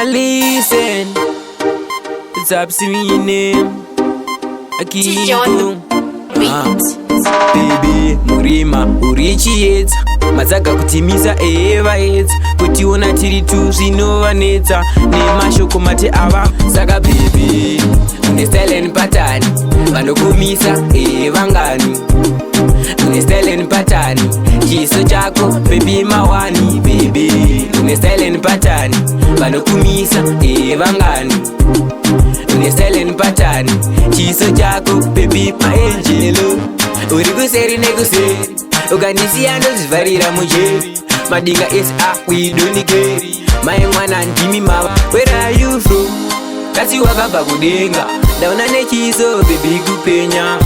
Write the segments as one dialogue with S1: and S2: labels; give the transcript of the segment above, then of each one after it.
S1: listen, it's up to me name. Akiku baby murima urichiedza mazaga kutimisa vaedza kutiona tiri tu zvinovanetsa nemashoko mate ava saka baby une style and pattern vanokumisa vangani une style and pattern chiso chako baby mawani baby une style and pattern vanokumisa vangani une style and pattern chiso chako baby maangelo uri kuseri nekuseri ukanisiya ndozvivharira mujeri madinga we don't care mai mwana ndimi mava where are you from kasi wakabva kudenga ndaona nechiso baby kupenya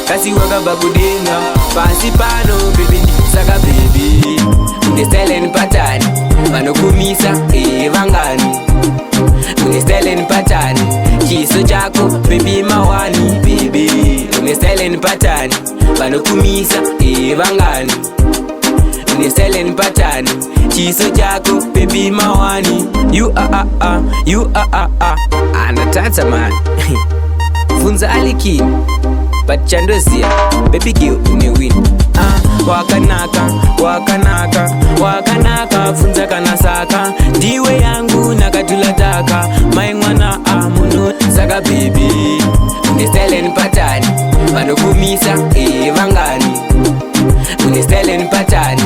S1: kasi wakabva kudenga pasi pano baby saka baby une style and pattern vanokumisa vangani une style and pattern chiso chako baby mawani baby une style and pattern vanokumisa vangani une style and pattern chiso chako baby mawani you anatatsa man funza alikini but chandosia baby girl une win wakanaka wakanaka wakanaka funza kana saka ndiwe yangu nakatulataka mai mwana amuno saka baby une style and pattern vanokumisa vangani une style and pattern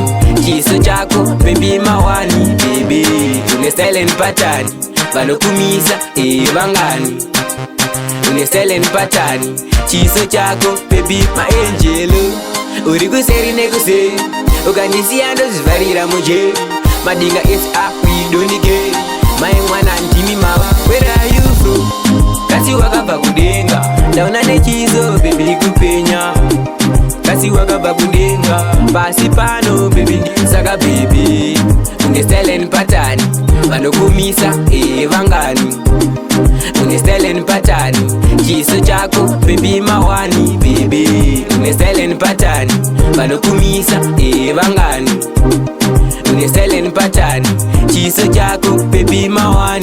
S1: chiso chako baby mawani baby une style and pattern vanokumisa vangani une style and pattern chiso chako baby maangelo uri kuseri nekuseri ukanisiya ndozvivharira mujeri madinga we don't care mai mwana ndimi mava where are you from kasi wakabva kudenga ndaona nechiso baby kupenya kasi wakabva kudenga pasi pano baby saka baby une style and pattern vanokumisa vangani une style and pattern chiso chako baby mawani baby une style and pattern vanokumisa vangani une style and pattern chiso chako baby mawani